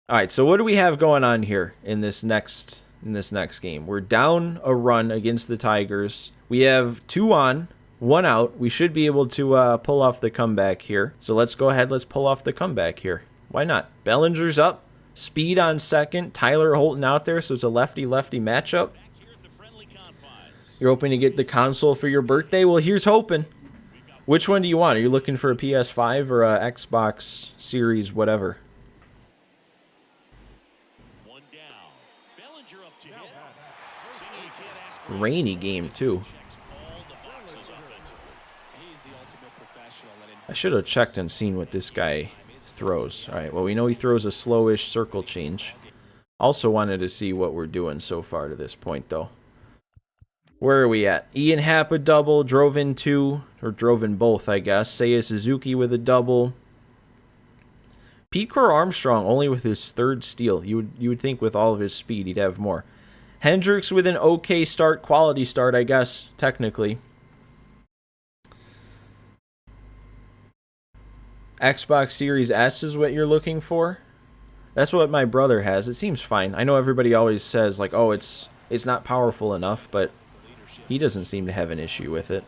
All right, so what do we have going on here in this next game? We're down a run against the Tigers. We have 2 on, 1 out. We should be able to pull off the comeback here. So let's go ahead. Let's pull off the comeback here. Why not? Bellinger's up. Speed on second. Tyler Holton out there, so it's a lefty-lefty matchup. You're hoping to get the console for your birthday? Well, here's hoping. Which one do you want? Are you looking for a PS5 or a Xbox Series whatever? Rainy game, too. I should have checked and seen what this guy throws. All right, well, we know he throws a slowish circle change. Also wanted to see what we're doing so far to this point, though. Where are we at? Ian Happ a double, drove in 2, or drove in both, I guess. Seiya Suzuki with a double. Pete Crow Armstrong only with his 3rd steal. You would think with all of his speed he'd have more. Hendricks with an okay start, quality start, I guess, technically. Xbox Series S is what you're looking for? That's what my brother has. It seems fine. I know everybody always says, like, oh, it's not powerful enough, but he doesn't seem to have an issue with it.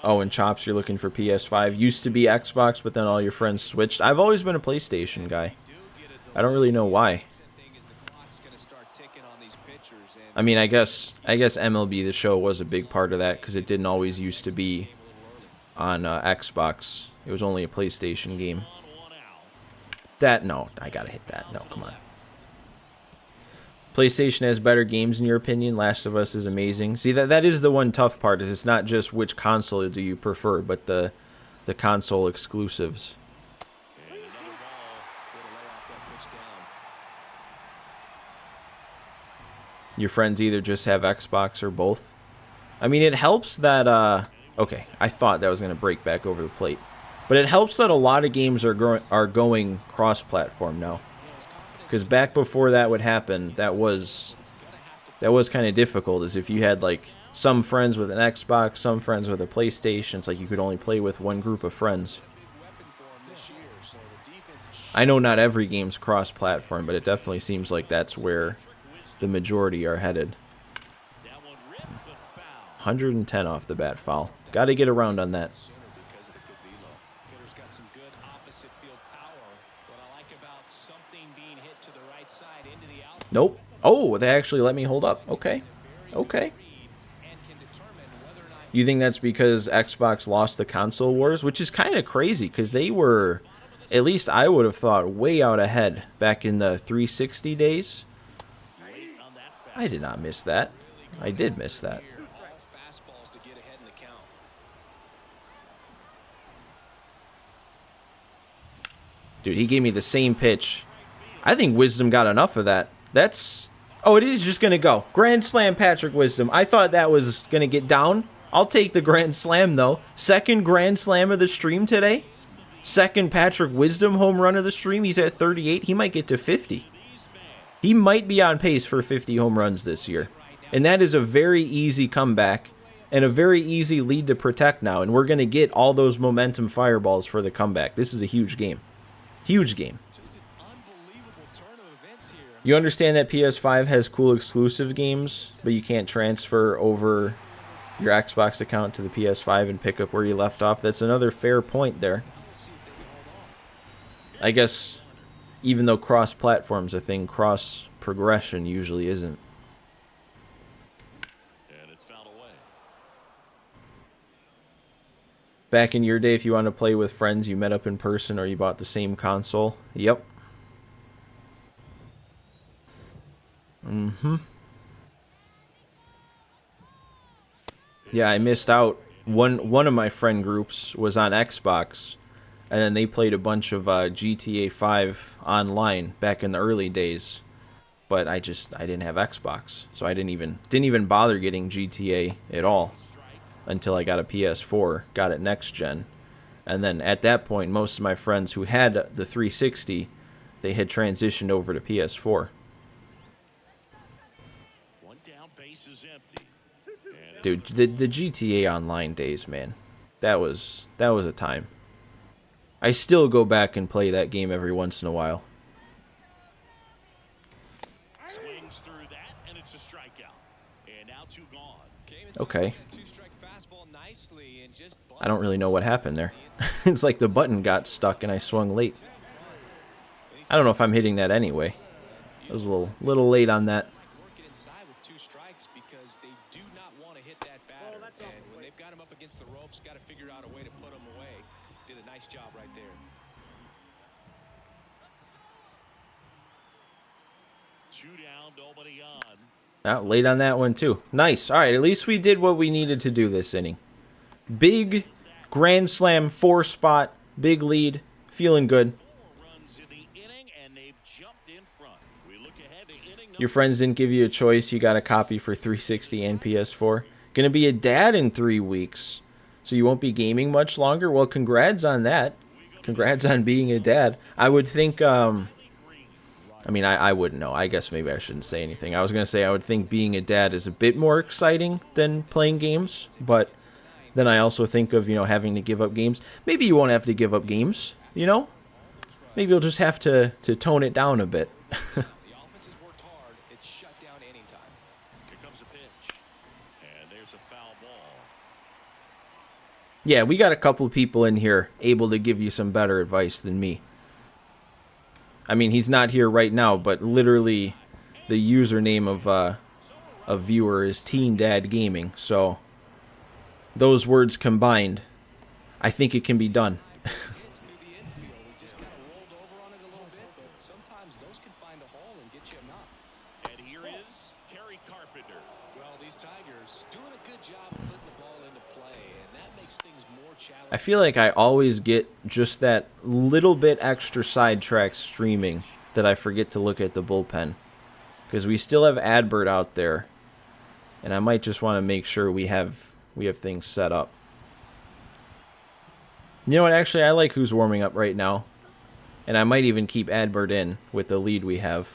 Oh, and Chops, you're looking for PS5. Used to be Xbox, but then all your friends switched. I've always been a PlayStation guy. I don't really know why. I mean, I guess MLB The Show was a big part of that because it didn't always used to be on Xbox. It was only a PlayStation game. No, I gotta hit that. No, come on. PlayStation has better games in your opinion. Last of Us is amazing. See, that is the one tough part, is it's not just which console do you prefer, but the console exclusives. Your friends either just have Xbox or both. I mean, it helps that okay, I thought that was going to break back over the plate. But it helps that a lot of games are going cross-platform now. Because back before that would happen, that was kind of difficult. Is if you had like some friends with an Xbox, some friends with a PlayStation, it's like you could only play with one group of friends. I know not every game's cross-platform, but it definitely seems like that's where the majority are headed. 110 off the bat foul. Got to get around on that. Nope. Oh, they actually let me hold up. Okay. Okay. You think that's because Xbox lost the console wars? Which is kind of crazy because they were, at least I would have thought, way out ahead back in the 360 days. I did not miss that. I did miss that. Dude, he gave me the same pitch. I think Wisdom got enough of that. That's... Oh, it is just going to go. Grand Slam, Patrick Wisdom. I thought that was going to get down. I'll take the Grand Slam, though. Second Grand Slam of the stream today. Second Patrick Wisdom home run of the stream. He's at 38. He might get to 50. He might be on pace for 50 home runs this year. And that is a very easy comeback and a very easy lead to protect now. And we're going to get all those momentum fireballs for the comeback. This is a huge game. Huge game. You understand that PS5 has cool exclusive games, but you can't transfer over your Xbox account to the PS5 and pick up where you left off. That's another fair point there. I guess even though cross-platform's a thing, cross-progression usually isn't. Back in your day, if you wanted to play with friends, you met up in person or you bought the same console. Yep. Yeah, I missed out. One of my friend groups was on Xbox, and then they played a bunch of GTA 5 online back in the early days. But I didn't have Xbox, so I didn't even bother getting GTA at all until I got a PS4, got it next gen. And then at that point, most of my friends who had the 360, they had transitioned over to PS4. Dude, the GTA Online days, man. That was a time. I still go back and play that game every once in a while. Swings through that, and it's a strikeout. And now 2 gone. Okay. I don't really know what happened there. It's like the button got stuck and I swung late. I don't know if I'm hitting that anyway. I was a little late on that. Working inside with 2 strikes because they do not want to hit that batter. And when they've got him up against the ropes, got to figure out a way to put him away. Did a nice job right there. 2 down, nobody on. Late on that one too. Nice. All right, at least we did what we needed to do this inning. Big grand slam, 4-spot, big lead, feeling good. 4 runs in the inning, and they've jumped in front. We look ahead to inning Your friends didn't give you a choice. You got a copy for 360 and PS4. Gonna be a dad in 3 weeks, so you won't be gaming much longer. Well, congrats on that. Congrats on being a dad. I would think, I mean, I wouldn't know. I guess maybe I shouldn't say anything. I was going to say I would think being a dad is a bit more exciting than playing games. But then I also think of, having to give up games. Maybe you won't have to give up games, Maybe you'll just have to tone it down a bit. The offense has worked hard. It's shut down anytime. Here comes a pitch. And there's a foul ball. Yeah, we got a couple people in here able to give you some better advice than me. I mean, he's not here right now, but literally the username of a viewer is Teen Dad Gaming. So those words combined, I think it can be done. Hits through the infield. We just kind of rolled over on it a little bit, but sometimes those can find a hole and get you a knock. And here is Kerry Carpenter. Well, these Tigers doing a good job of putting the ball into play, and that makes things more challenging. I feel like I always get just that little bit extra sidetrack streaming that I forget to look at the bullpen. Because we still have Adbert out there. And I might just want to make sure we have things set up. You know what? Actually, I like who's warming up right now. And I might even keep Adbert in with the lead we have.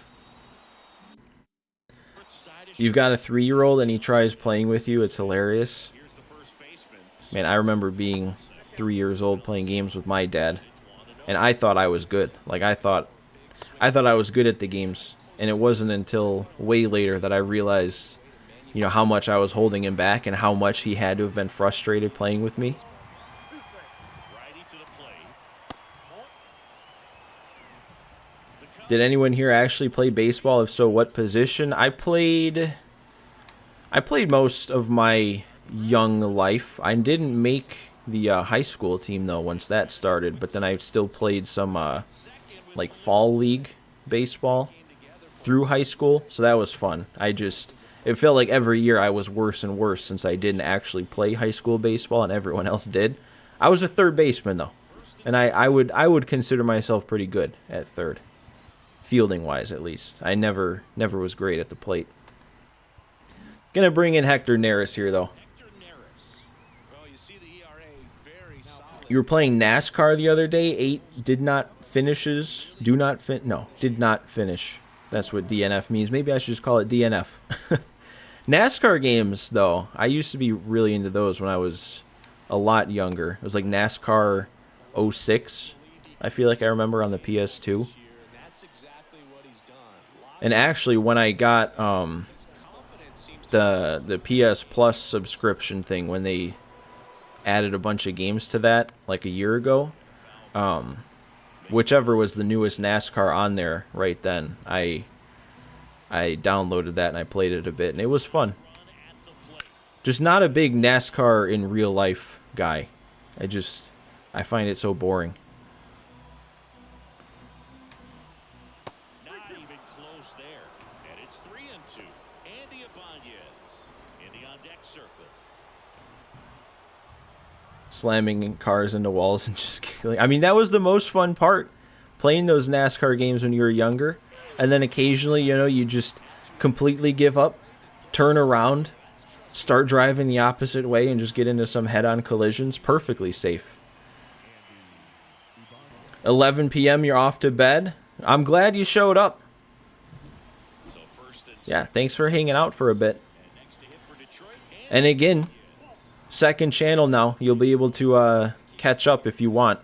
You've got a 3-year-old and he tries playing with you. It's hilarious. Here's the first baseman. Man, I remember being 3 years old playing games with my dad. And I thought I was good. Like, I thought I was good at the games. And it wasn't until way later that I realized, how much I was holding him back and how much he had to have been frustrated playing with me. Righty to the plate. Did anyone here actually play baseball? If so, what position? I played most of my young life. I didn't make the high school team, though, once that started. But then I still played some, like, fall league baseball through high school. So that was fun. It felt like every year I was worse and worse since I didn't actually play high school baseball and everyone else did. I was a third baseman, though. And I would consider myself pretty good at third. Fielding-wise, at least. I never was great at the plate. Gonna bring in Hector Neris here, though. Well, you see the ERA very solid. You were playing NASCAR the other day. 8 did not finish. That's what DNF means. Maybe I should just call it DNF. NASCAR games, though, I used to be really into those when I was a lot younger. It was like NASCAR 06, I feel like I remember, on the PS2. That's exactly what he's done. And actually, when I got the PS Plus subscription thing, when they added a bunch of games to that like a year ago, whichever was the newest NASCAR on there right then, I downloaded that and I played it a bit, and it was fun. Just not a big NASCAR in real life guy. I find it so boring. Not even close there. And it's 3-2. Andy Ibanez in the on-deck circle. Slamming cars into walls and just killing. I mean, that was the most fun part, playing those NASCAR games when you were younger. And then occasionally, you just completely give up, turn around, start driving the opposite way, and just get into some head-on collisions. Perfectly safe. 11 p.m., you're off to bed. I'm glad you showed up. So first and Yeah, thanks for hanging out for a bit. next to hit for Detroit. And again, second channel now. You'll be able to catch up if you want.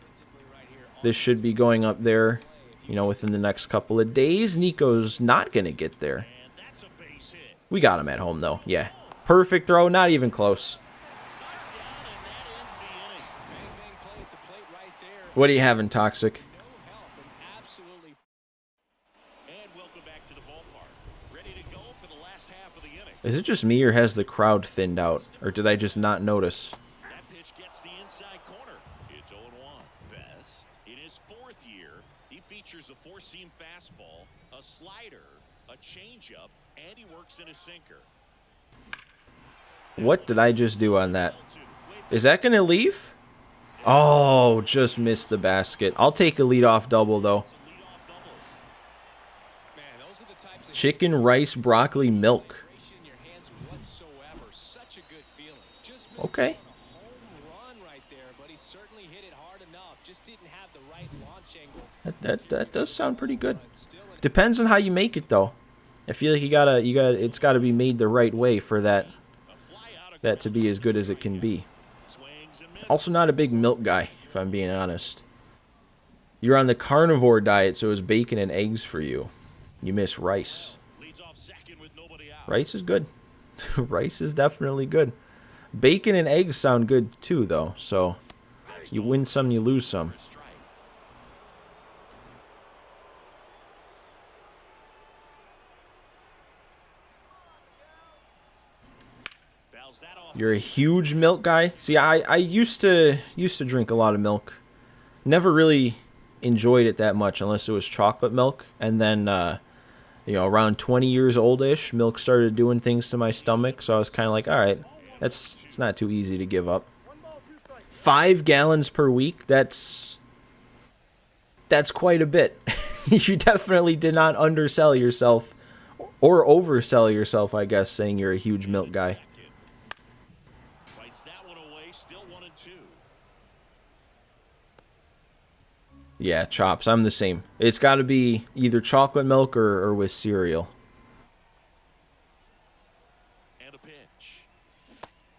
This should be going up there, you know, within the next couple of days. Nico's not going to get there. We got him at home, though. Yeah. Perfect throw. Not even close. What do you have in Toxic? Is it just me, or has the crowd thinned out? Or did I just not notice? That pitch gets the inside corner. It's 0-1. Best. In his 4th year, he features a 4-seam fastball, a slider, a changeup, and he works in a sinker. What did I just do on that? Is that going to leave? Oh, just missed the basket. I'll take a leadoff double, though. Chicken, rice, broccoli, milk. Okay. That does sound pretty good. Depends on how you make it, though. I feel like it's gotta be made the right way for that to be as good as it can be. Also, not a big milk guy, if I'm being honest. You're on the carnivore diet, so it's bacon and eggs for you. You miss rice. Rice is good. Rice is definitely good. Bacon and eggs sound good too, though. So you win some, you lose some. You're a huge milk guy. See, I used to drink a lot of milk. Never really enjoyed it that much unless it was chocolate milk. And then, you know, around 20 years old-ish, milk started doing things to my stomach. So I was kind of like, all right, it's not too easy to give up. 5 gallons per week, that's quite a bit. You definitely did not undersell yourself or oversell yourself, I guess, saying you're a huge milk guy. Yeah, Chops, I'm the same. It's got to be either chocolate milk or with cereal. And a pitch.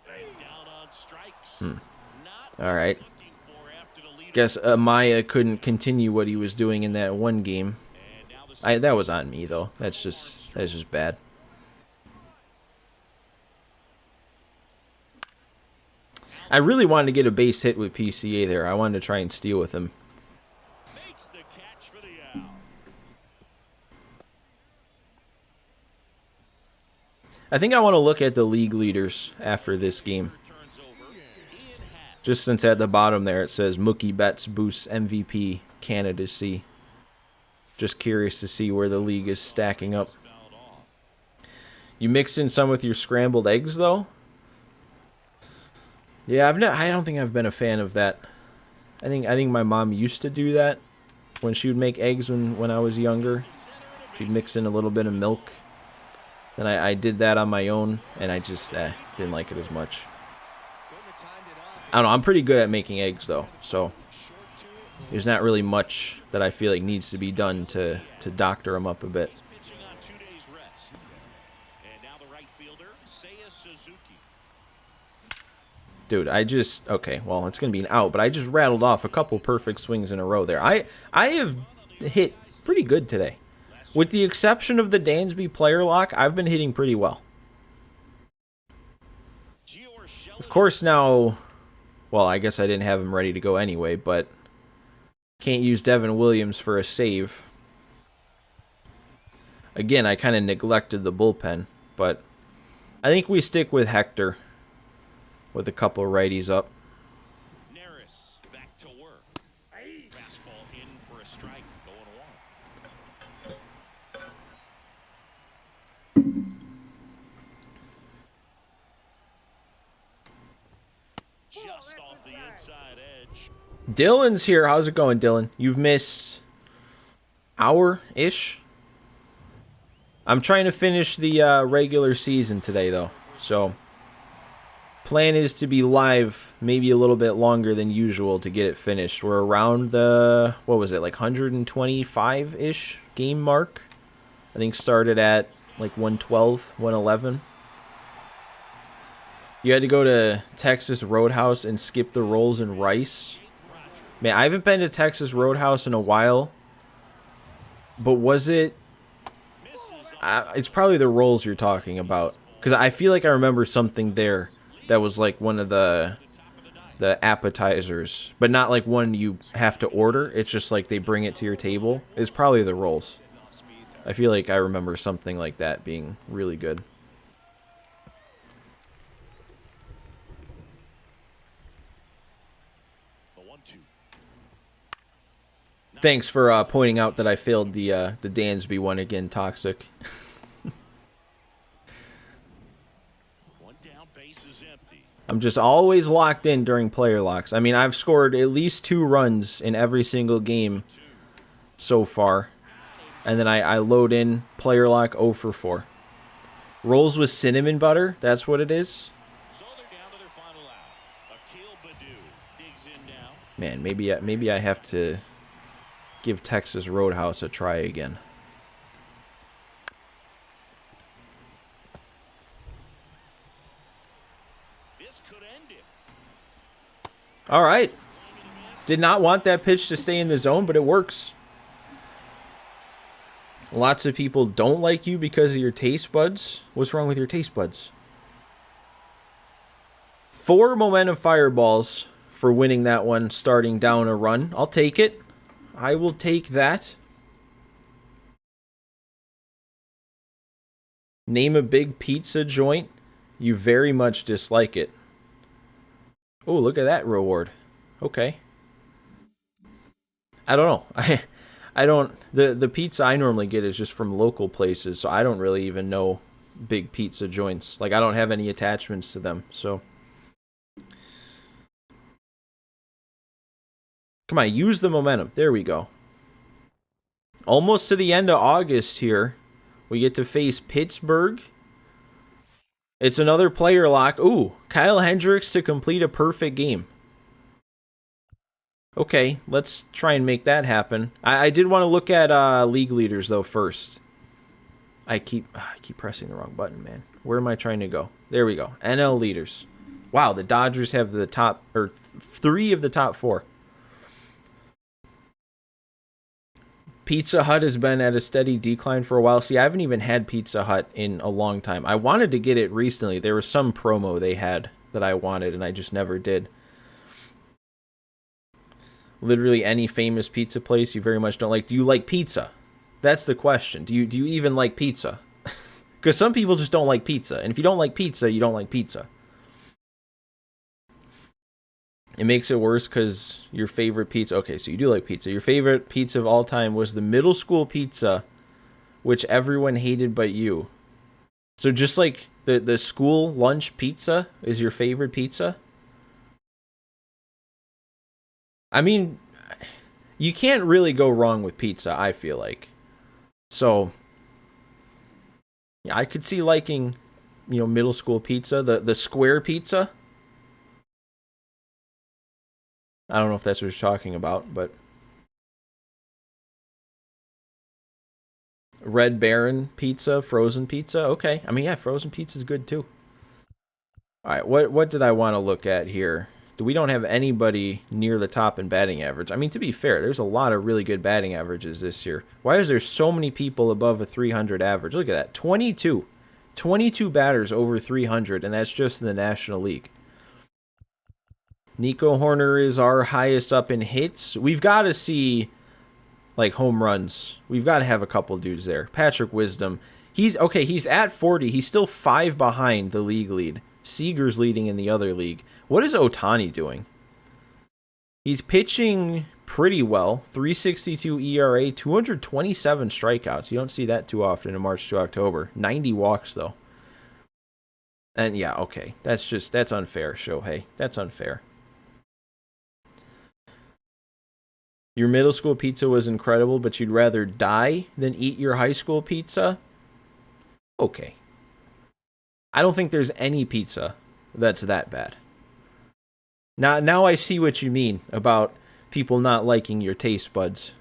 Down on strikes. All right. Guess Amaya couldn't continue what he was doing in that one game. That was on me, though. That's just bad. I really wanted to get a base hit with PCA there. I wanted to try and steal with him. I think I want to look at the league leaders after this game. Just since at the bottom there it says Mookie Betts boosts MVP candidacy. Just curious to see where the league is stacking up. You mix in some with your scrambled eggs, though? Yeah, I don't think I've been a fan of that. I think my mom used to do that when she would make eggs when I was younger. She'd mix in a little bit of milk. And I did that on my own, and I just didn't like it as much. I don't know, I'm pretty good at making eggs, though, so there's not really much that I feel like needs to be done to doctor them up a bit. Dude, okay, well, it's going to be an out, but I just rattled off a couple perfect swings in a row there. I have hit pretty good today. With the exception of the Dansby player lock, I've been hitting pretty well. Of course now, well, I guess I didn't have him ready to go anyway, but can't use Devin Williams for a save. Again, I kind of neglected the bullpen, but I think we stick with Hector with a couple of righties up. Back to work. Fastball in for a strike, 0-1. Just off the inside edge. Dylan's here. How's it going, Dylan? You've missed hour-ish. I'm trying to finish the regular season today, though. So, plan is to be live maybe a little bit longer than usual to get it finished. We're around the, what was it, like 125-ish game mark? I think started at like 112, 111. You had to go to Texas Roadhouse and skip the rolls and rice. Man, I haven't been to Texas Roadhouse in a while. But was it... it's probably the rolls you're talking about. Because I feel like I remember something there that was like one of the appetizers. But not like one you have to order. It's just like they bring it to your table. It's probably the rolls. I feel like I remember something like that being really good. Thanks for pointing out that I failed the Dansby one again, Toxic. I'm just always locked in during player locks. I mean, I've scored at least 2 runs in every single game so far. And then I load in player lock 0 for 4. Rolls with cinnamon butter, that's what it is. Man, maybe I have to give Texas Roadhouse a try again. All right. Did not want that pitch to stay in the zone, but it works. Lots of people don't like you because of your taste buds. What's wrong with your taste buds? 4 momentum fireballs for winning that one, starting down a run. I'll take it. I will take that. Name a big pizza joint. You very much dislike it. Oh, look at that reward. Okay. I don't know. I don't... The pizza I normally get is just from local places, so I don't really even know big pizza joints. Like, I don't have any attachments to them, so... Come on, use the momentum. There we go. Almost to the end of August here. We get to face Pittsburgh. It's another player lock. Ooh, Kyle Hendricks to complete a perfect game. Okay, let's try and make that happen. I did want to look at league leaders, though, first. I keep pressing the wrong button, man. Where am I trying to go? There we go. NL leaders. Wow, the Dodgers have the top, or 3 of the top 4. Pizza Hut has been at a steady decline for a while. See, I haven't even had Pizza Hut in a long time. I wanted to get it recently. There was some promo they had that I wanted, and I just never did. Literally any famous pizza place you very much don't like. Do you like pizza? That's the question. Do you even like pizza? Because some people just don't like pizza. And if you don't like pizza, you don't like pizza. It makes it worse because your favorite pizza... Okay, so you do like pizza. Your favorite pizza of all time was the middle school pizza, which everyone hated but you. So just like the school lunch pizza is your favorite pizza? I mean, you can't really go wrong with pizza, I feel like. So, yeah, I could see liking, middle school pizza. The square pizza. I don't know if that's what you're talking about, but... Red Baron pizza, frozen pizza. Okay. I mean, yeah, frozen pizza is good too. All right, what did I want to look at here? We don't have anybody near the top in batting average. I mean, to be fair, there's a lot of really good batting averages this year. Why is there so many people above a 300 average? Look at that. 22. 22 batters over 300, and that's just in the National League. Nico Horner is our highest up in hits. We've got to see, like, home runs. We've got to have a couple dudes there. Patrick Wisdom. He's at 40. He's still 5 behind the league lead. Seager's leading in the other league. What is Ohtani doing? He's pitching pretty well. 3.62 ERA, 227 strikeouts. You don't see that too often in March to October. 90 walks, though. And yeah, okay. That's unfair, Shohei. That's unfair. Your middle school pizza was incredible, but you'd rather die than eat your high school pizza? Okay. I don't think there's any pizza that's that bad. Now I see what you mean about people not liking your taste buds.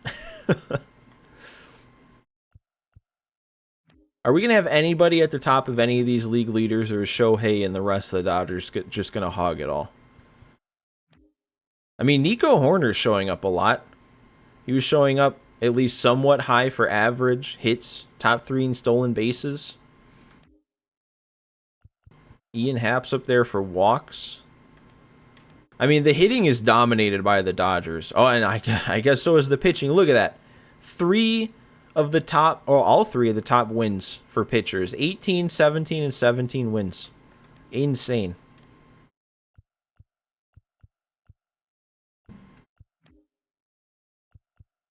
Are we going to have anybody at the top of any of these league leaders, or is Shohei and the rest of the Dodgers just going to hog it all? I mean, Nico Horner's showing up a lot. He was showing up at least somewhat high for average, hits, top 3 in stolen bases. Ian Happ's up there for walks. I mean, the hitting is dominated by the Dodgers. Oh, and I guess so is the pitching. Look at that. 3 of the top, or all 3 of the top wins for pitchers. 18, 17, and 17 wins. Insane.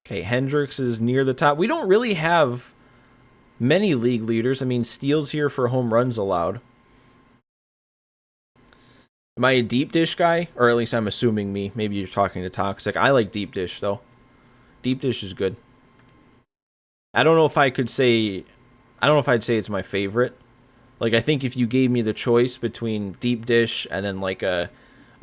Okay, Hendricks is near the top. We don't really have many league leaders. I mean, Steele's here for home runs allowed. Am I a deep dish guy? Or at least I'm assuming me. Maybe you're talking to Toxic. I like deep dish, though. Deep dish is good. I don't know if I could say... I don't know if I'd say it's my favorite. Like, I think if you gave me the choice between deep dish and then, like, a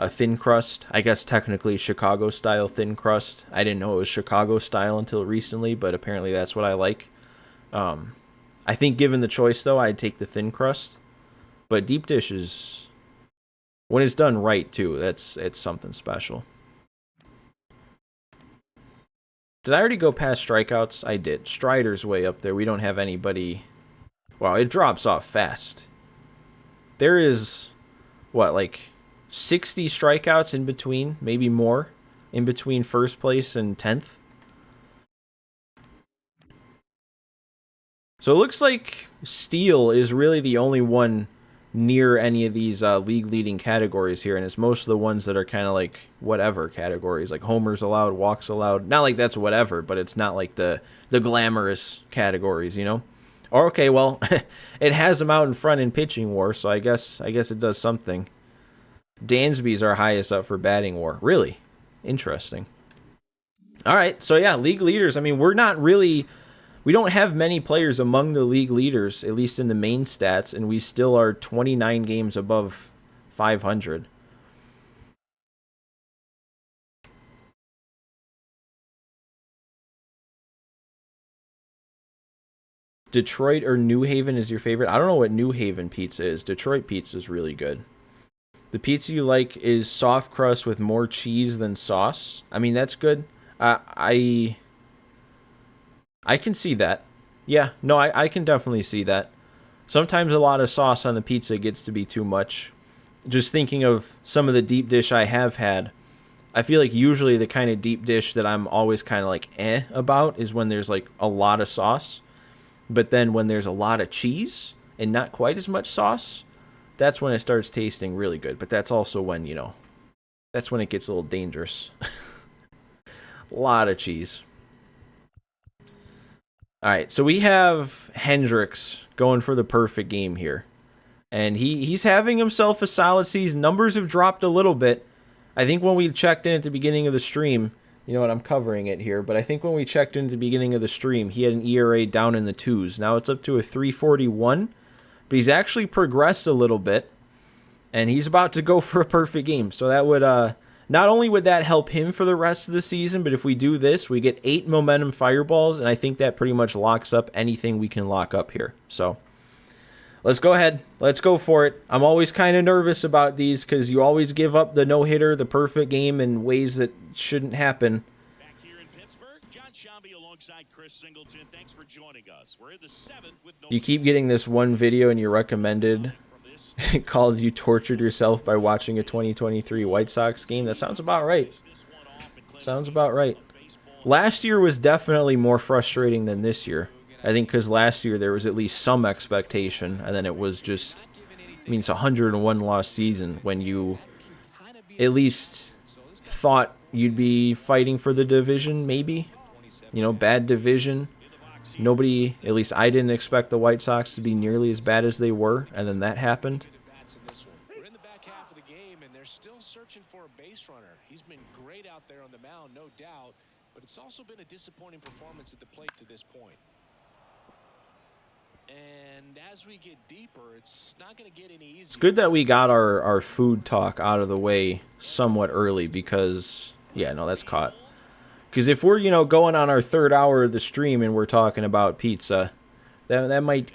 thin crust... I guess technically Chicago-style thin crust. I didn't know it was Chicago-style until recently, but apparently that's what I like. I think given the choice, though, I'd take the thin crust. But deep dish is... When it's done right, too, it's something special. Did I already go past strikeouts? I did. Strider's way up there. We don't have anybody... Wow, it drops off fast. There is, what, like 60 strikeouts in between, maybe more, in between first place and 10th. So it looks like Steele is really the only one near any of these league-leading categories here, and it's most of the ones that are kind of like whatever categories, like homers allowed, walks allowed. Not like that's whatever, but it's not like the glamorous categories, you know? Or, okay, well, it has them out in front in pitching war, so I guess it does something. Dansby's our highest up for batting war. Really? Interesting. All right, so yeah, league leaders. I mean, we're not really... We don't have many players among the league leaders, at least in the main stats, and we still are 29 games above 500. Detroit or New Haven is your favorite? I don't know what New Haven pizza is. Detroit pizza is really good. The pizza you like is soft crust with more cheese than sauce. I mean, that's good. I can see that. Yeah, no, I can definitely see that. Sometimes a lot of sauce on the pizza gets to be too much. Just thinking of some of the deep dish I have had, I feel like usually the kind of deep dish that I'm always kind of like about is when there's like a lot of sauce. But then when there's a lot of cheese and not quite as much sauce, that's when it starts tasting really good. But that's also when, you know, that's when it gets a little dangerous. A lot of cheese. All right, so we have Hendricks going for the perfect game here. And he's having himself a solid season. Numbers have dropped a little bit. I think when we checked in at the beginning of the stream, you know what, I'm covering it here, but I think when we checked in at the beginning of the stream, he had an ERA down in the 2s. Now it's up to a 3.41, but he's actually progressed a little bit, and he's about to go for a perfect game. So that would... Not only would that help him for the rest of the season, but if we do this, we get 8 momentum fireballs, and I think that pretty much locks up anything we can lock up here. So let's go ahead. Let's go for it. I'm always kind of nervous about these because you always give up the no-hitter, the perfect game, in ways that shouldn't happen. Back here in Pittsburgh, John Shambi alongside Chris Singleton. Thanks for joining us. We're in the 7th with no... You keep getting this one video and you recommended called You Tortured Yourself by Watching a 2023 White Sox Game. That sounds about right. Sounds about right. Last year was definitely more frustrating than this year. I think because last year there was at least some expectation, and then it was just... I mean, it's a 101 loss season when you at least thought you'd be fighting for the division, maybe. You know, bad division. Nobody, at least I didn't expect the White Sox to be nearly as bad as they were, and then that happened. We're in the back half of the game, and they're still searching for a base runner. He's been great out there on the mound, no doubt, but it's also been a disappointing performance at the plate to this point. And as we get deeper, it's not going to get any easier. It's good that we got our food talk out of the way somewhat early because, yeah, no, that's caught. Because if we're, you know, going on our 3rd hour of the stream and we're talking about pizza, That might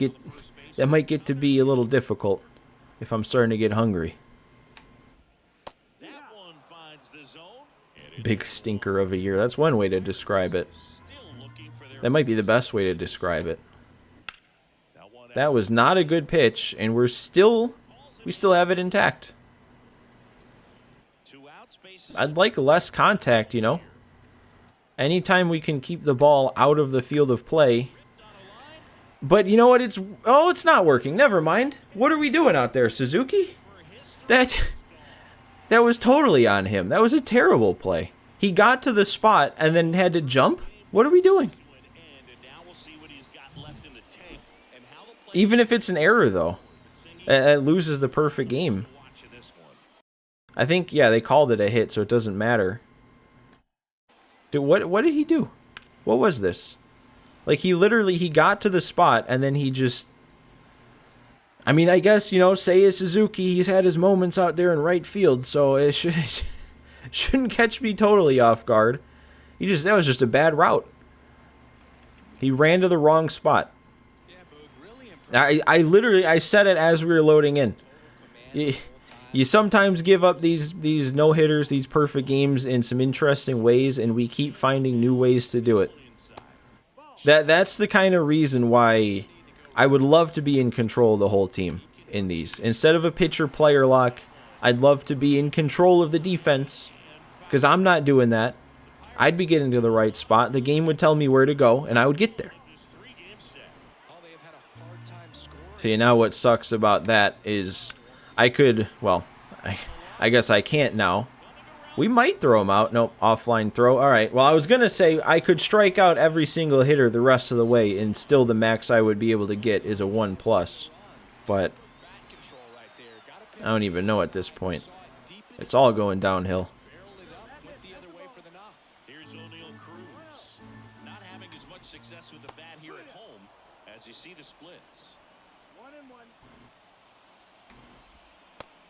get to be a little difficult if I'm starting to get hungry. That one finds the zone. Big stinker of a year. That's one way to describe it. Still looking for their That might be the best way to describe it. That one That was not a good pitch, and we still have it intact. 2 outs, bases. I'd like less contact, you know. Anytime we can keep the ball out of the field of play. But you know what? It's not working. Never mind. What are we doing out there, Suzuki? That was totally on him. That was a terrible play. He got to the spot and then had to jump. What are we doing? And now we'll see what he's got left in the tank and how the play Even if it's an error, though, it loses the perfect game. watching this one. I think, yeah, they called it a hit, so it doesn't matter. Dude, what did he do? What was this? Like, he got to the spot, and then he just... I mean, I guess, you know, Seiya Suzuki, he's had his moments out there in right field, so it shouldn't catch me totally off guard. That was just a bad route. He ran to the wrong spot. I said it as we were loading in. You sometimes give up these no-hitters, these perfect games in some interesting ways, and we keep finding new ways to do it. That's the kind of reason why I would love to be in control of the whole team in these. Instead of a pitcher-player lock, I'd love to be in control of the defense, because I'm not doing that. I'd be getting to the right spot. The game would tell me where to go, and I would get there. See, now what sucks about that is I could, well, I guess I can't now. We might throw him out. Nope, offline throw. All right. Well, I was going to say I could strike out every single hitter the rest of the way, and still the max I would be able to get is a 1+. But I don't even know at this point. It's all going downhill. Here's O'Neal Cruz. Not having as much success with the bat here at home as you see the splits. 1-1.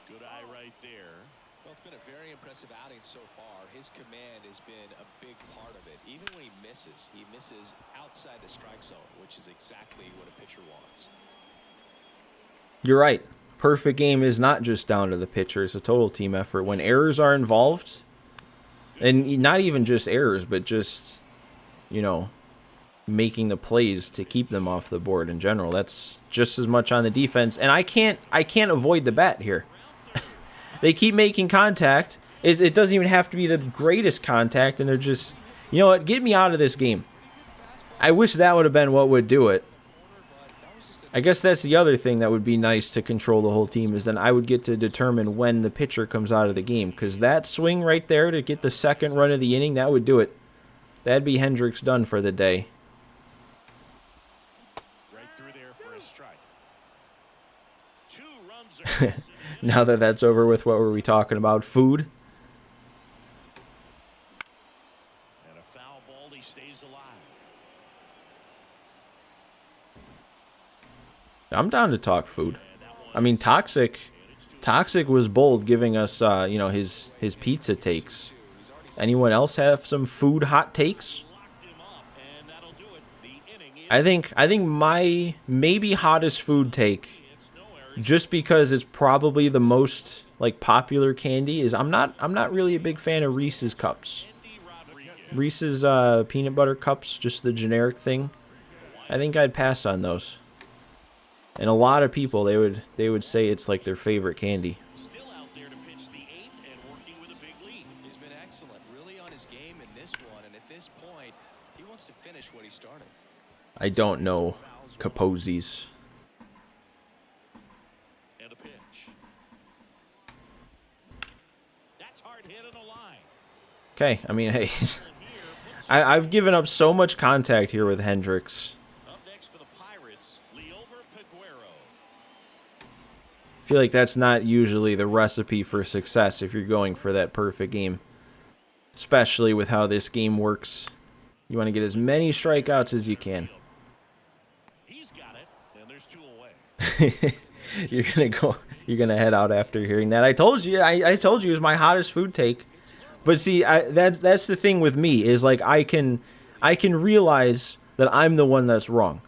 Good eye right there. Well, it's been a very impressive outing so far. His command has been a big part of it. Even when he misses outside the strike zone, which is exactly what a pitcher wants. You're right. Perfect game is not just down to the pitcher. It's a total team effort. When errors are involved, and not even just errors, but just, you know, making the plays to keep them off the board in general, that's just as much on the defense. And I can't avoid the bat here. They keep making contact. It doesn't even have to be the greatest contact, and they're just, you know what, get me out of this game. I wish that would have been what would do it. I guess that's the other thing that would be nice to control the whole team, is then I would get to determine when the pitcher comes out of the game, because that swing right there to get the second run of the inning, that would do it. That'd be Hendricks done for the day. Right through there for a strike. 2 runs are Now that that's over with, what were we talking about? Food? and a foul ball. He stays alive. I'm down to talk food. I mean, Toxic was bold, giving us, you know, his pizza takes. Anyone else have some food hot takes? Locked him up, and that'll do it. The inning is I think my maybe hottest food take, just because it's probably the most like popular candy, is I'm not really a big fan of Reese's cups. Reese's peanut butter cups, just the generic thing. I think I'd pass on those. And a lot of people, they would say it's like their favorite candy. still out there to pitch the 8th and working with a big lead. He's been excellent, really on his game in this one, and at this point, he wants to finish what he started. I don't know Capozzi's. And a pitch. That's hard hit in a line. Okay, I mean, hey, I've given up so much contact here with Hendricks. Up next for the Pirates, Leover Peguero. I feel like that's not usually the recipe for success if you're going for that perfect game. Especially with how this game works. You want to get as many strikeouts as you can. He's got it, and there's 2 away. You're gonna head out after hearing that. I told you it was my hottest food take. But see, that's the thing with me, is like I can realize that I'm the one that's wrong.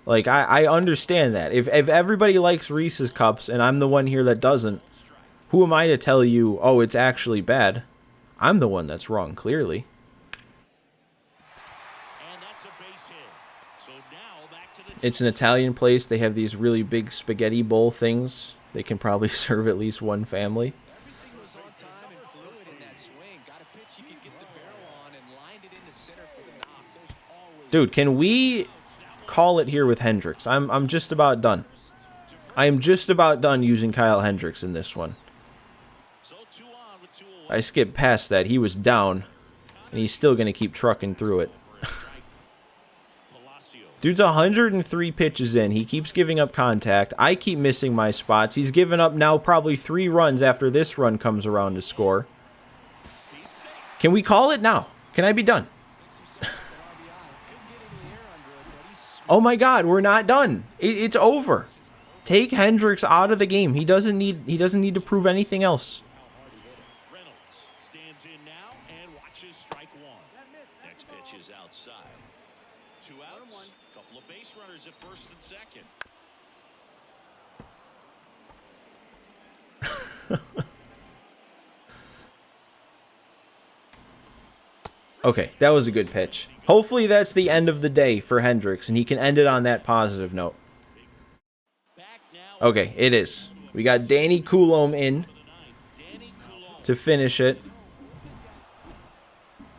Like, I understand that. If everybody likes Reese's Cups and I'm the one here that doesn't, who am I to tell you, oh, it's actually bad? I'm the one that's wrong, clearly. And that's a base hit. So now back to the It's an Italian place. They have these really big spaghetti bowl things. They can probably serve at least one family. Everything was on time and fluid in that swing. Got a pitch you could get the barrel on and lined it into center for the knock. Those always... Dude, can we call it here with Hendricks? I'm just about done. I am just about done using Kyle Hendricks in this one. So 2 on with 2 away. I skipped past that. He was down, and he's still going to keep trucking through it. Dude's 103 pitches in. He keeps giving up contact. I keep missing my spots. He's given up now probably 3 runs after this run comes around to score. Can we call it now? Can I be done? Oh my God, we're not done. It's over. Take Hendricks out of the game. He doesn't need to prove anything else. Reynolds stands in now and watches strike 1. Next pitch is outside. 2 outs. Couple of base runners at first and second. Okay, that was a good pitch. Hopefully that's the end of the day for Hendricks, and he can end it on that positive note. Okay, it is. We got Danny Coulomb in to finish it.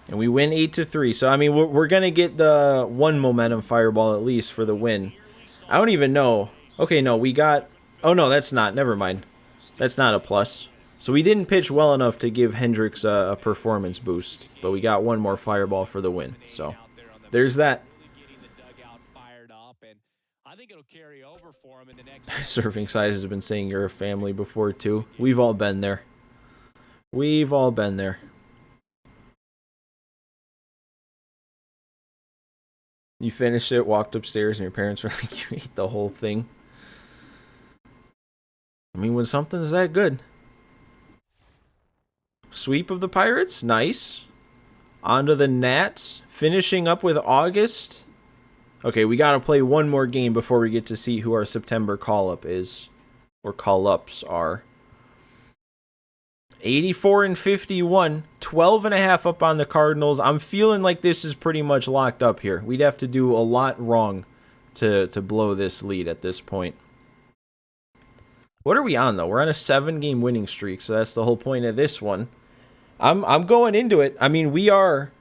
And we win 8-3. So, I mean, we're going to get the 1 momentum fireball at least for the win. I don't even know. Okay, no, we got... Oh, no, that's not. Never mind. That's not a plus. So we didn't pitch well enough to give Hendricks a performance boost. But we got 1 more fireball for the win. So, there's that. Surfing Size has been saying you're a family before, too. We've all been there. We've all been there. You finished it, walked upstairs, and your parents were like, you ate the whole thing. I mean, when something's that good. Sweep of the Pirates, nice. On to the Nats, finishing up with August. Okay, we got to play 1 more game before we get to see who our September call-up is. Or call-ups are. 84-51, 12.5 up on the Cardinals. I'm feeling like this is pretty much locked up here. We'd have to do a lot wrong to blow this lead at this point. What are we on, though? We're on a 7-game winning streak, so that's the whole point of this one. I'm going into it. I mean, we are...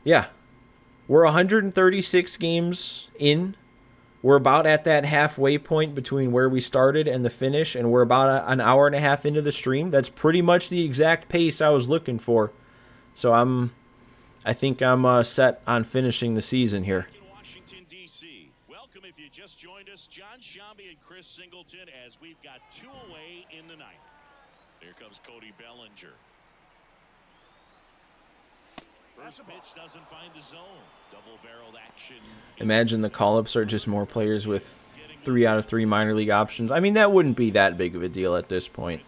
Yeah. We're 136 games in. We're about at that halfway point between where we started and the finish, and we're about an hour and a half into the stream. That's pretty much the exact pace I was looking for. So I think I'm set on finishing the season here. Washington, D.C. Welcome if you just joined us, John Shambi and Chris Singleton, as we've got 2 away in the 9th. Here comes Cody Bellinger. First pitch doesn't find the zone. Double-barreled action. Imagine the call-ups are just more players with 3 out of 3 minor league options. I mean, that wouldn't be that big of a deal at this point.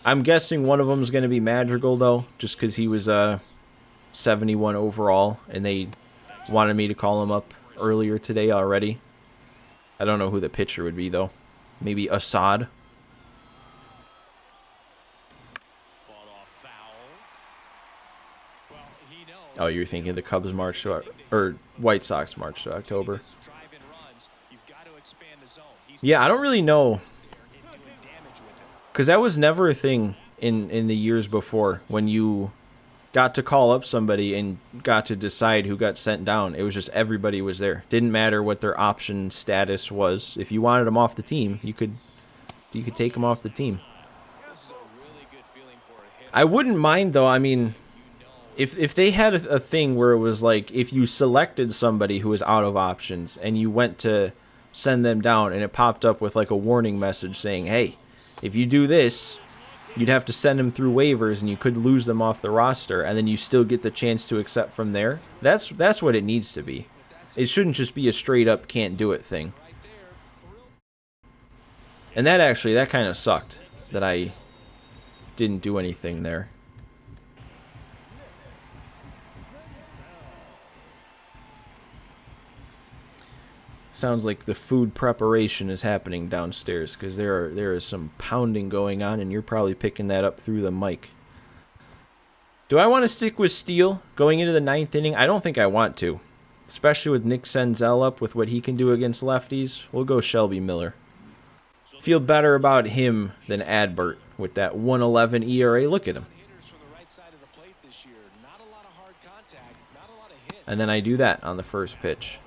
I'm guessing one of them is going to be Madrigal, though, just because he was 71 overall, and they wanted me to call him up earlier today already. I don't know who the pitcher would be, though. Maybe Assad. Oh, you're thinking the Cubs March to, or White Sox March to October. Yeah, I don't really know, because that was never a thing in the years before when you got to call up somebody and got to decide who got sent down. It was just everybody was there. Didn't matter what their option status was. If you wanted them off the team, you could take them off the team. I wouldn't mind, though. I mean, if they had a thing where it was like, if you selected somebody who was out of options and you went to send them down and it popped up with like a warning message saying, hey, if you do this, you'd have to send them through waivers and you could lose them off the roster, and then you still get the chance to accept from there. That's what it needs to be. It shouldn't just be a straight up can't do it thing. And that kind of sucked that I didn't do anything there. Sounds like the food preparation is happening downstairs because there is some pounding going on, and you're probably picking that up through the mic. Do I want to stick with Steele going into the 9th inning? I don't think I want to, especially with Nick Senzel up with what he can do against lefties. We'll go Shelby Miller. Feel better about him than Adbert with that 1.11 ERA. Look at him. And then I do that on the first pitch.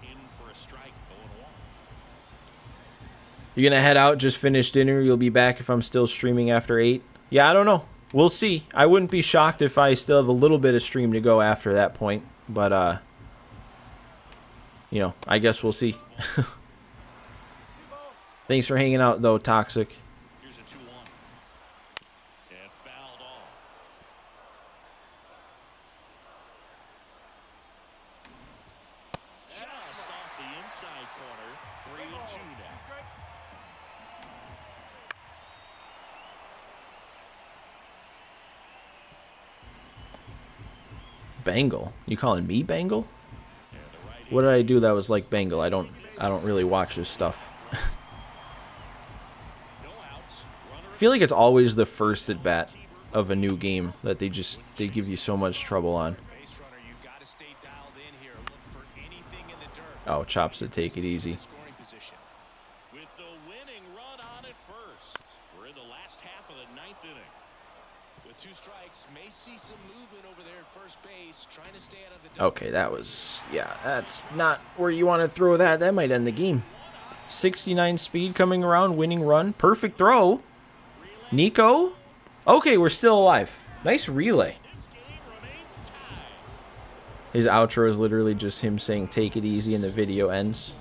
You're going to head out, just finish dinner. You'll be back if I'm still streaming after 8. Yeah, I don't know. We'll see. I wouldn't be shocked if I still have a little bit of stream to go after that point. But, you know, I guess we'll see. Thanks for hanging out, though, Toxic. Here's a 2-1. And fouled off. Just off the inside corner. 3-2 now. Bengal? You calling me Bengal? What did I do that was like Bengal? I don't really watch this stuff. I feel like it's always the first at bat of a new game that they give you so much trouble on. Oh, Chops to take it easy. With the winning run on at first. We're in the last half of the 9th inning. With 2 strikes, may see some movement over there at first base, trying to stay out of the Okay, that was, yeah, that's not where you want to throw that. That might end the game. 69 speed coming around, winning run. Perfect throw. Nico. Okay, we're still alive. Nice relay. His outro is literally just him saying "take it easy" and the video ends.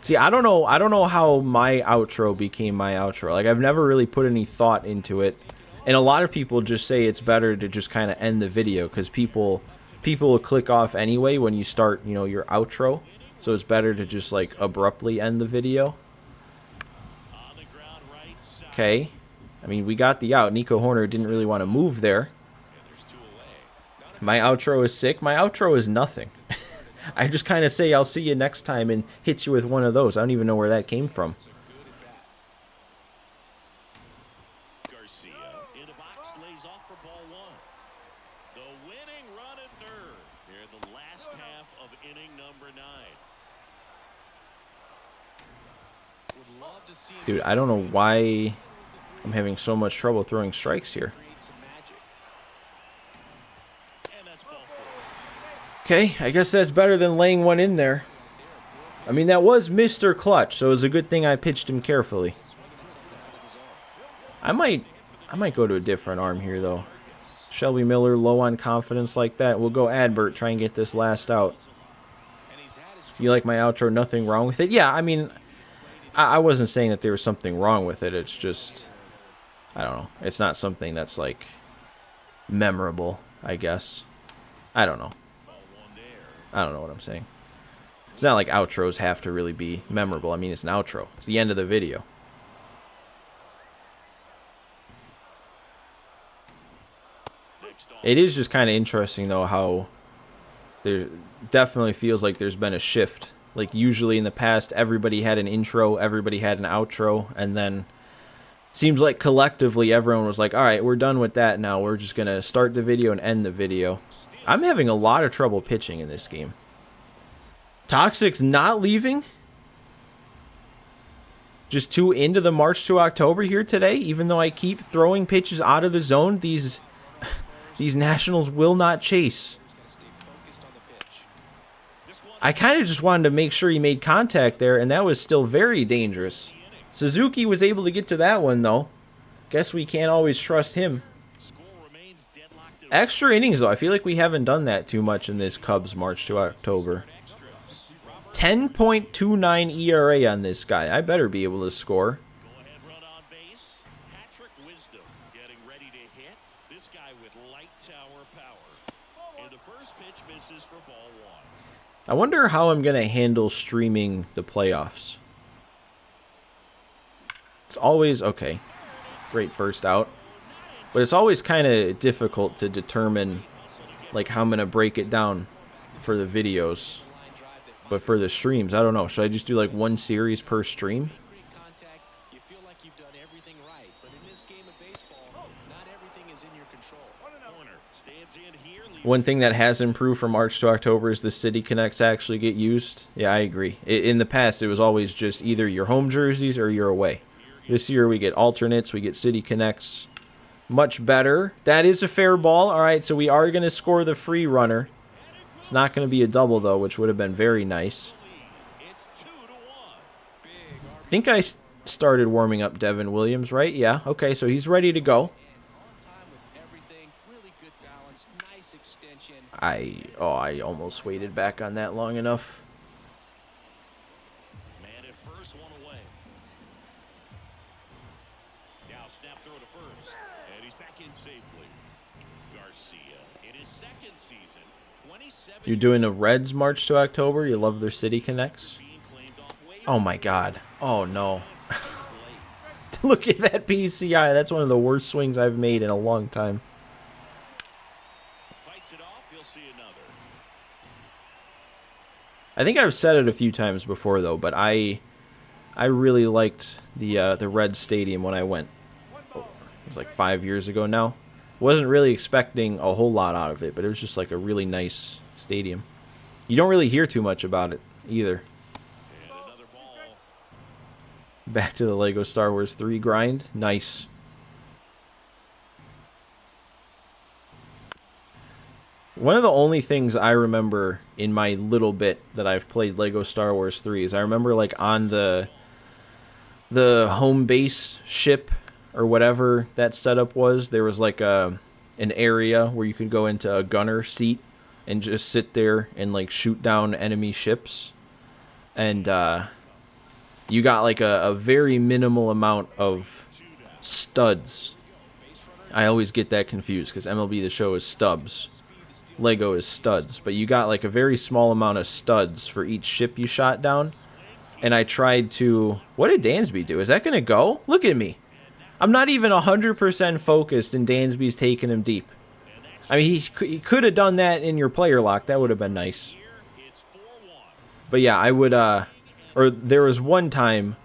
See, I don't know how my outro became my outro. Like, I've never really put any thought into it. And a lot of people just say it's better to just kind of end the video because people will click off anyway when you start, you know, your outro. So it's better to just like abruptly end the video. Okay. I mean, we got the out. Nico Horner didn't really want to move there. My outro is sick. My outro is nothing. I just kind of say I'll see you next time and hit you with one of those. I don't even know where that came from. Garcia in the box lays off for ball 1. The winning run at third. Here the last half of inning number 9. would love to see. Dude, I don't know why I'm having so much trouble throwing strikes here. Okay, I guess that's better than laying one in there. I mean, that was Mr. Clutch, so it was a good thing I pitched him carefully. I might go to a different arm here, though. Shelby Miller, low on confidence like that. We'll go Adbert, try and get this last out. You like my outro? Nothing wrong with it? Yeah, I mean, I wasn't saying that there was something wrong with it. It's just, I don't know. It's not something that's, like, memorable, I guess. I don't know. I don't know what I'm saying. It's not like outros have to really be memorable. I mean, it's an outro. It's the end of the video. It is just kind of interesting, though, how there definitely feels like there's been a shift. Like, usually in the past, everybody had an intro, everybody had an outro, and then seems like collectively everyone was like, all right, we're done with that now. We're just going to start the video and end the video. I'm having a lot of trouble pitching in this game. Toxic's not leaving? Just 2 into the March to October here today, even though I keep throwing pitches out of the zone, these Nationals will not chase. I kind of just wanted to make sure he made contact there, and that was still very dangerous. Suzuki was able to get to that one, though. Guess we can't always trust him. Extra innings, though. I feel like we haven't done that too much in this Cubs March to October. 10.29 ERA on this guy. I better be able to score. I wonder how I'm going to handle streaming the playoffs. It's always, okay, great first out. But it's always kind of difficult to determine, like, how I'm going to break it down for the videos. But for the streams, I don't know. Should I just do like one series per stream? Great contact. You feel like you've done everything right, but in this game of baseball, not everything is in your control. Corner stands in here. One thing that has improved from March to October is the City Connects actually get used. Yeah, I agree. In the past, it was always just either your home jerseys or your away. This year, we get alternates. We get City Connects. Much better. That is a fair ball. All right, so we are going to score the free runner. It's not going to be a double, though, which would have been very nice. It's 2-1. I think I started warming up Devin Williams, right? Yeah, okay, so he's ready to go. On time with everything. Really good balance. Nice extension. I almost waited back on that long enough. Man at first, one away. Now snap throw to first, and he's back in safely. Garcia in his second season, 27. You're doing the Reds March to October? You love their City Connects? Being claimed off waivers. Oh my god. Oh no. Late. Look at that PCI. That's one of the worst swings I've made in a long time. Fights it off. You'll see another. I think I've said it a few times before though, but I really liked the Reds Stadium when I went. Oh, it was like 5 years ago now. Wasn't really expecting a whole lot out of it, but it was just like a really nice stadium. You don't really hear too much about it either. And another ball. Back to the Lego Star Wars 3 grind. Nice. One of the only things I remember in my little bit that I've played Lego Star Wars 3 is I remember like on the home base ship or whatever that setup was, there was like an area where you could go into a gunner seat and just sit there and like shoot down enemy ships. And you got like a very minimal amount of studs. I always get that confused because MLB The Show is stubs. Lego is studs. But you got like a very small amount of studs for each ship you shot down. And I tried to... What did Dansby do? Is that going to go? Look at me. I'm not even 100% focused and Dansby's taking him deep. I mean, he could have done that in your player lock. That would have been nice. But yeah, I would... Or there was one time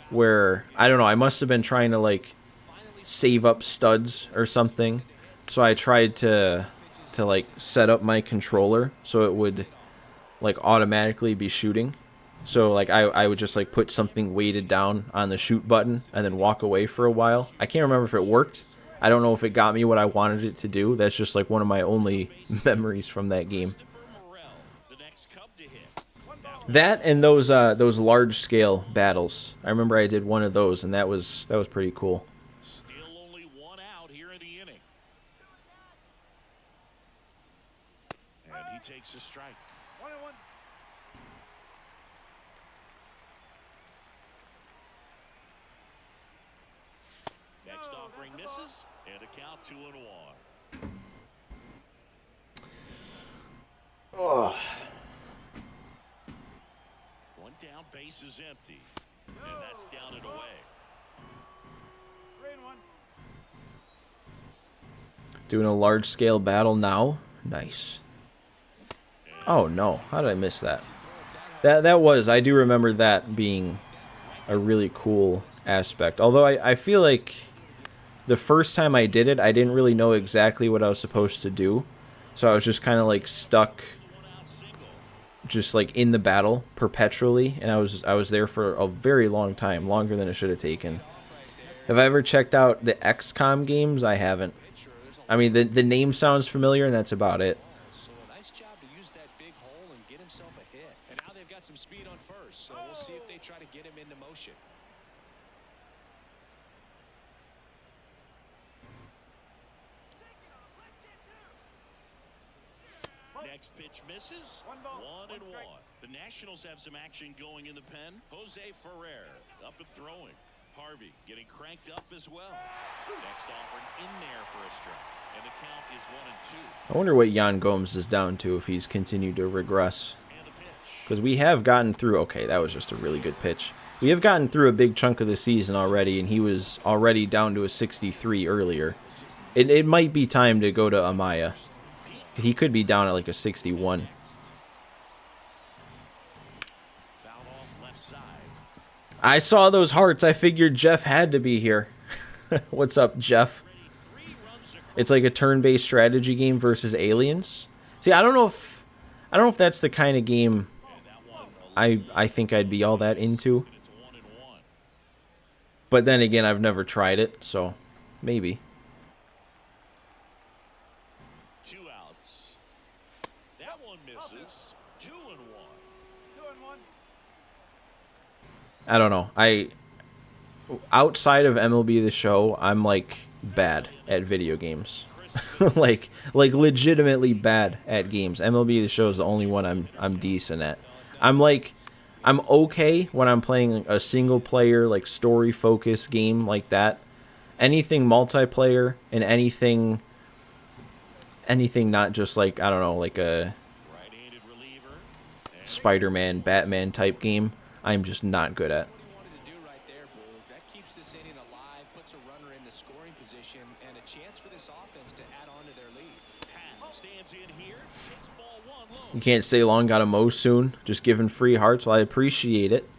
where, I don't know, I must have been trying to like save up studs or something. So I tried to like set up my controller so it would like automatically be shooting. So like I would just like put something weighted down on the shoot button and then walk away for a while. I can't remember if it worked. I don't know if it got me what I wanted it to do. That's just like one of my only memories from that game. That and those large scale battles. I remember I did one of those and that was pretty cool. Still only one out here in the inning. And he takes a strike. 1-1. Next offering misses, and a count 2-1. Oh. One down, base is empty, and that's down and away. 3-1. Doing a large scale battle now. Nice. Oh no, how did I miss that? That was, I do remember that being a really cool aspect. Although I feel like the first time I did it, I didn't really know exactly what I was supposed to do. So I was just kind of like stuck just like in the battle perpetually, and I was there for a very long time, longer than it should have taken. Have I ever checked out the XCOM games? I haven't. I mean, the name sounds familiar, and that's about it. So a nice job to use that big hole and get himself a hit. And now they've got some speed on first, so we'll see if they try to get him into motion. Next pitch misses. 1-1. The Nationals have some action going in the pen. Jose Ferrer up and throwing. Harvey getting cranked up as well. Next offering in there for a strike. And the count is 1-2. I wonder what Yan Gomes is down to if he's continued to regress. And a pitch. Because we have gotten through... Okay, that was just a really good pitch. We have gotten through a big chunk of the season already, and he was already down to a 63 earlier. It might be time to go to Amaya. He could be down at like a 61. I saw those hearts. I figured Jeff had to be here. What's up, Jeff? It's like a turn-based strategy game versus aliens. See, I don't know if that's the kind of game I think I'd be all that into. But then again, I've never tried it, so maybe. 2 outs. That one misses. 2-1. I don't know. Outside of MLB The Show, I'm like bad at video games. like legitimately bad at games. MLB The Show is the only one I'm decent at. I'm okay when I'm playing a single player, like story focused game like that. Anything multiplayer and anything not just like, I don't know, like a Spider-Man, Batman type game, I'm just not good at. You can't stay long, gotta mow soon. Just giving free hearts. Well, I appreciate it.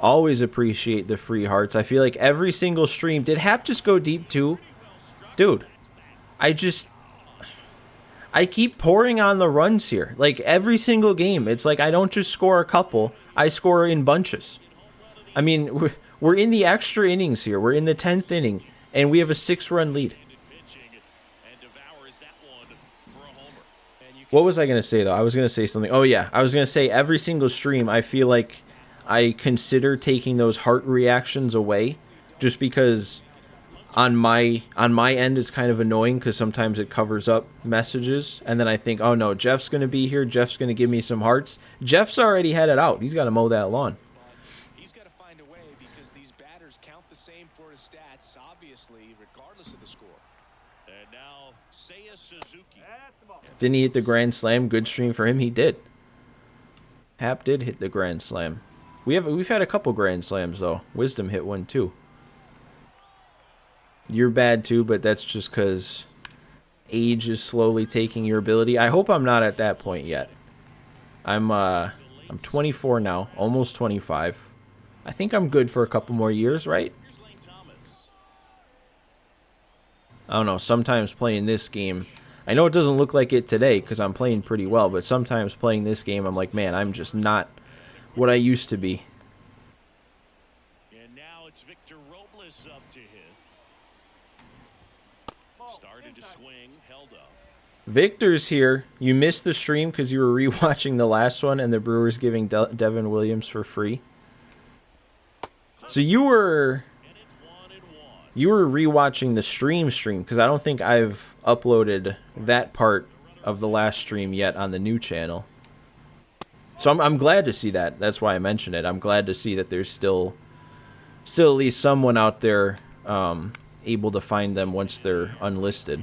Always appreciate the free hearts. I feel like every single stream... Did Hap just go deep too? Dude, I keep pouring on the runs here. Like, every single game. It's like I don't just score a couple. I score in bunches. I mean, we're in the extra innings here. We're in the 10th inning. And we have a 6-run lead. What was I going to say, though? I was going to say something. Oh, yeah. I was going to say every single stream, I feel like I consider taking those heart reactions away. Just because on my end, it's kind of annoying because sometimes it covers up messages. And then I think, oh, no, Jeff's going to be here. Jeff's going to give me some hearts. Jeff's already had it out. He's got to mow that lawn. He's got to find a way because these batters count the same for his stats, obviously, regardless of the score. And now, Seiya Suzuki. Didn't he hit the grand slam? Good stream for him. He did. Hap did hit the grand slam. We've had a couple grand slams though. Wisdom hit one too. You're bad too, but that's just because age is slowly taking your ability. I hope I'm not at that point yet. I'm 24 now, almost 25. I think I'm good for a couple more years, right? I don't know. Sometimes playing this game, I know it doesn't look like it today because I'm playing pretty well, but sometimes playing this game, I'm like, man, I'm just not what I used to be. And now it's Victor Robles up to hit. Started to swing, held up. Victor's here. You missed the stream because you were rewatching the last one and the Brewers giving Devin Williams for free. So you were rewatching the stream because I don't think I've uploaded that part of the last stream yet on the new channel. So I'm glad to see that. That's why I mentioned it. I'm glad to see that there's still at least someone out there able to find them once they're unlisted.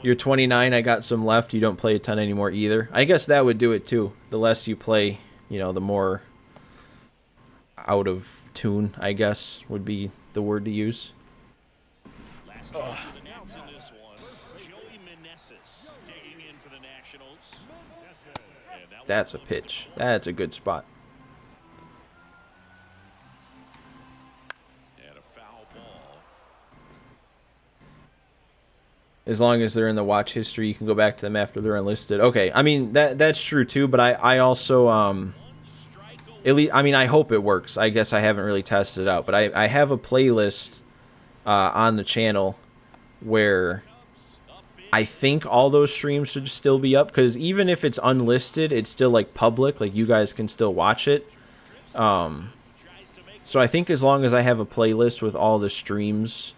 You're 29. I got some left. You don't play a ton anymore either. I guess that would do it too. The less you play, you know, the more out of tune, I guess, would be the word to use. That's a pitch. That's a good spot. And a foul ball. As long as they're in the watch history, you can go back to them after they're enlisted. Okay, I mean that's true too, but I also at least, I mean, I hope it works. I guess I haven't really tested it out, but I have a playlist on the channel where I think all those streams should still be up, because even if it's unlisted, it's still like public, like you guys can still watch it. So I think as long as I have a playlist with all the streams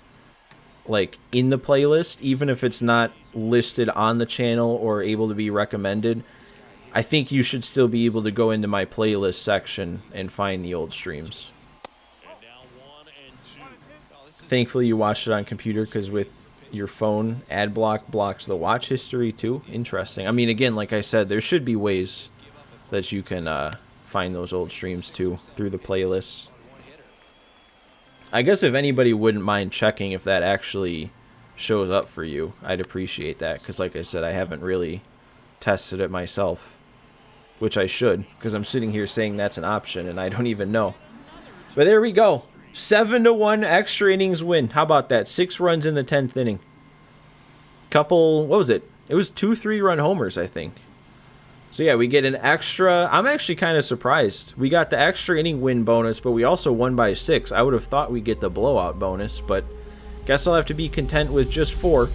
like in the playlist, even if it's not listed on the channel or able to be recommended, I think you should still be able to go into my playlist section and find the old streams. Thankfully you watched it on computer, because with your phone, ad block blocks the watch history too. Interesting. I mean, again, like I said, there should be ways that you can find those old streams too through the playlists. I guess if anybody wouldn't mind checking if that actually shows up for you, I'd appreciate that, because like I said, I haven't really tested it myself. which I should, because I'm sitting here saying that's an option, and I don't even know. But there we go. 7-1 extra innings win. How about that? 6 runs in the 10th inning. Couple, what was it? It was 2 3-run homers, I think. So yeah, we get an extra. I'm actually kind of surprised. We got the extra inning win bonus, but we also won by 6. I would have thought we'd get the blowout bonus, but guess I'll have to be content with just 4.